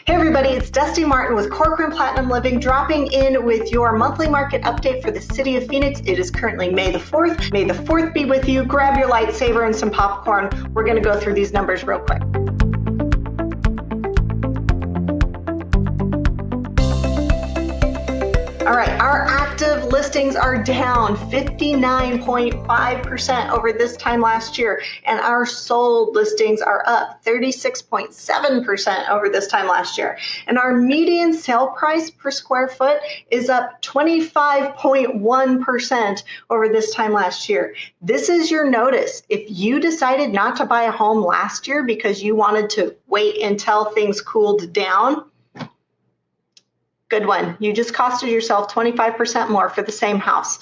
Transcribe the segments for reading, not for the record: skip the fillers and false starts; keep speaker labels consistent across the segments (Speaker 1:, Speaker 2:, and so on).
Speaker 1: Hey everybody, it's Dusty Martin with Corcoran Platinum Living, dropping in with your monthly market update for the city of Phoenix. It is currently May the 4th. May the 4th be with you. Grab your lightsaber and some popcorn. We're going to go through these numbers real quick. All right, our active listings are down 59.5% over this time last year, and our sold listings are up 36.7% over this time last year. And our median sale price per square foot is up 25.1% over this time last year. This is your notice. If you decided not to buy a home last year because you wanted to wait until things cooled down, good one. You just costed yourself 25% more for the same house.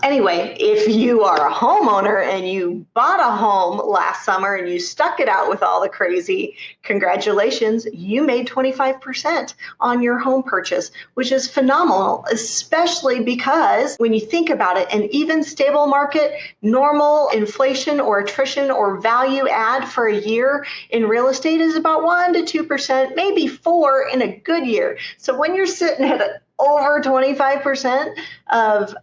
Speaker 1: Anyway, if you are a homeowner and you bought a home last summer and you stuck it out with all the crazy, congratulations, you made 25% on your home purchase, which is phenomenal, especially because when you think about it, an even stable market, normal inflation or attrition or value add for a year in real estate is about 1% to 2%, maybe 4% in a good year. So when you're sitting at over 25% of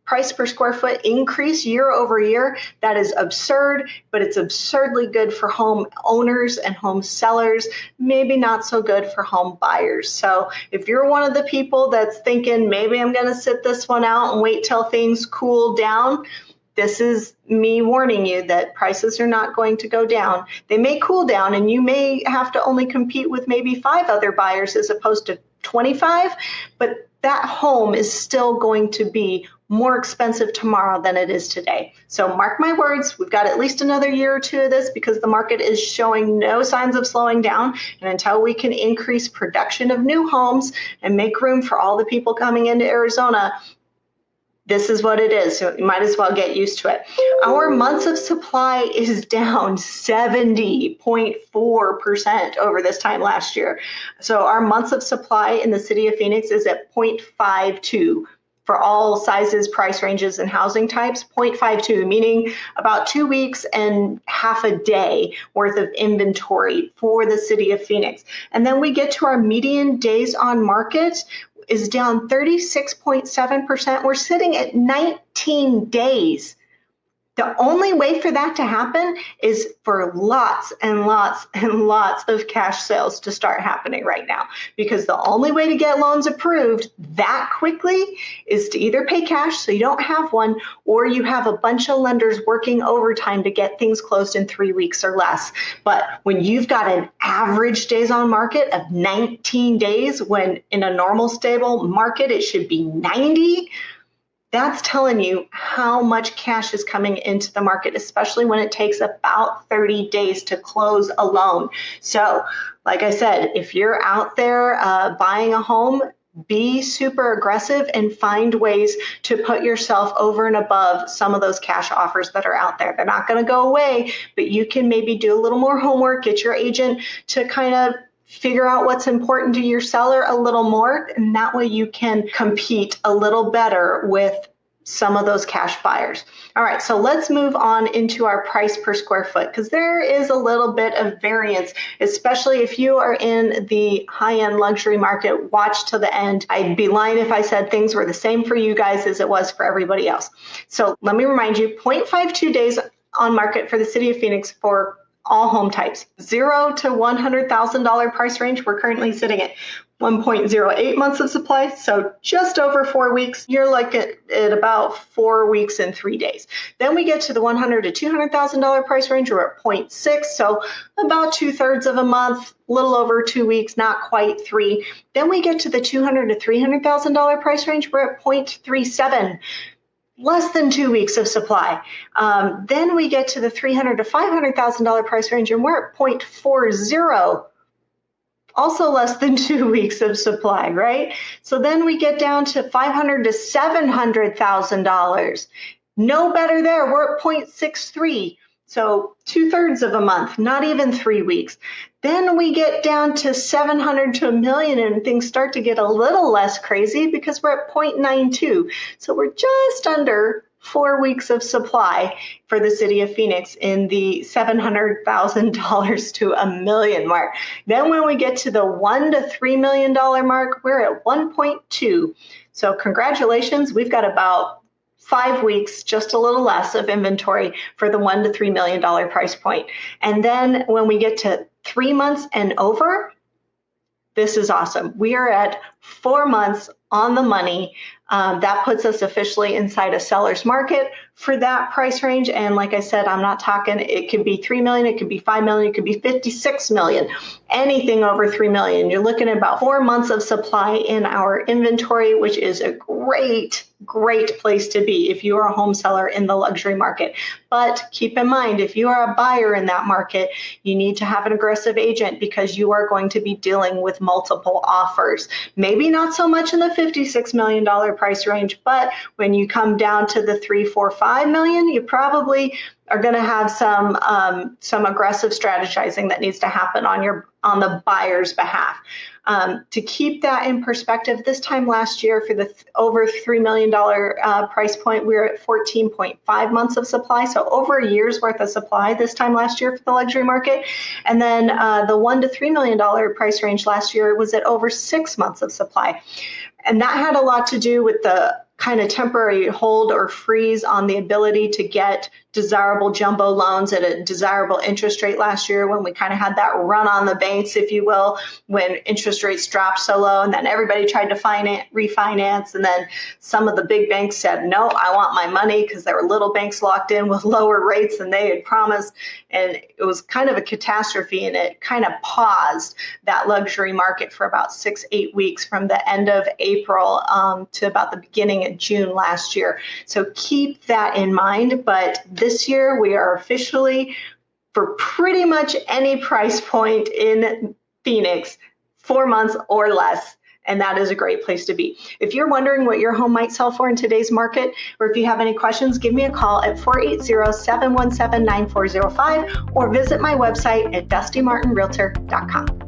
Speaker 1: price per square foot increase year over year, that is absurd, but it's absurdly good for home owners and home sellers, maybe not so good for home buyers. So if you're one of the people that's thinking, maybe I'm going to sit this one out and wait till things cool down, this is me warning you that prices are not going to go down. They may cool down and you may have to only compete with maybe 5 other buyers as opposed to 25, but that home is still going to be more expensive tomorrow than it is today. So mark my words, we've got at least another year or two of this because the market is showing no signs of slowing down. And until we can increase production of new homes and make room for all the people coming into Arizona, this is what it is, so you might as well get used to it. Our months of supply is down 70.4% over this time last year. So our months of supply in the city of Phoenix is at 0.52 for all sizes, price ranges, and housing types. 0.52, meaning about 2 weeks and half a day worth of inventory for the city of Phoenix. And then we get to our median days on market is down 36.7%. We're sitting at 19 days. The only way for that to happen is for lots and lots and lots of cash sales to start happening right now, because the only way to get loans approved that quickly is to either pay cash so you don't have one, or you have a bunch of lenders working overtime to get things closed in 3 weeks or less. But when you've got an average days on market of 19 days, when in a normal stable market it should be 90, that's telling you how much cash is coming into the market, especially when it takes about 30 days to close a loan. So, like I said, if you're out there buying a home, be super aggressive and find ways to put yourself over and above some of those cash offers that are out there. They're not going to go away, but you can maybe do a little more homework, get your agent to kind of figure out what's important to your seller a little more, and that way you can compete a little better with some of those cash buyers. All right, so let's move on into our price per square foot, because there is a little bit of variance, especially if you are in the high-end luxury market. Watch to the end. I'd be lying if I said things were the same for you guys as it was for everybody else. So let me remind you, 0.52 days on market for the city of Phoenix for all home types. $0 to $100,000 price range, we're currently sitting at 1.08 months of supply, so just over 4 weeks. You're like at about 4 weeks and 3 days. Then we get to the $100,000 to $200,000 price range. We're at 0.6, so about 2/3 of a month, a little over 2 weeks, not quite 3. Then we get to the $200,000 to $300,000 price range. We're at 0.37. Less than 2 weeks of supply. Then we get to the $300,000 to $500,000 price range, and we're at 0.40. Also less than 2 weeks of supply, right? So then we get down to $500,000 to $700,000. No better there. We're at 0.63. So 2/3 of a month, not even 3 weeks. Then we get down to 700 to $1 million, and things start to get a little less crazy because we're at 0.92. So we're just under 4 weeks of supply for the city of Phoenix in the $700,000 to $1 million mark. Then when we get to the $1 to $3 million mark, we're at 1.2. So congratulations, we've got about 5 weeks, just a little less of inventory for the $1 to $3 million price point. And then when we get to 3 months and over, this is awesome. We are at 4 months on the money. That puts us officially inside a seller's market for that price range. And like I said, I'm not talking, it could be 3 million, it could be 5 million, it could be 56 million, anything over 3 million. You're looking at about 4 months of supply in our inventory, which is a great place to be if you are a home seller in the luxury market. But keep in mind, if you are a buyer in that market, you need to have an aggressive agent because you are going to be dealing with multiple offers. Maybe not so much in the $56 million price range, but when you come down to the 3, 4, 5 million, you probably are going to have some aggressive strategizing that needs to happen on the buyer's behalf. To keep that in perspective, this time last year for the over $3 million price point, we were at 14.5 months of supply, so over a year's worth of supply this time last year for the luxury market. And then the $1 to $3 million price range last year was at over 6 months of supply. And that had a lot to do with the kind of temporary hold or freeze on the ability to get desirable jumbo loans at a desirable interest rate last year when we kind of had that run on the banks, if you will, when interest rates dropped so low and then everybody tried to refinance. And then some of the big banks said, no, I want my money because there were little banks locked in with lower rates than they had promised. And it was kind of a catastrophe, and it kind of paused that luxury market for about 6-8 weeks from the end of April to about the beginning of June last year. So keep that in mind. But this year we are officially, for pretty much any price point in Phoenix, 4 months or less. And that is a great place to be. If you're wondering what your home might sell for in today's market, or if you have any questions, give me a call at 480-717-9405 or visit my website at dustymartinrealtor.com.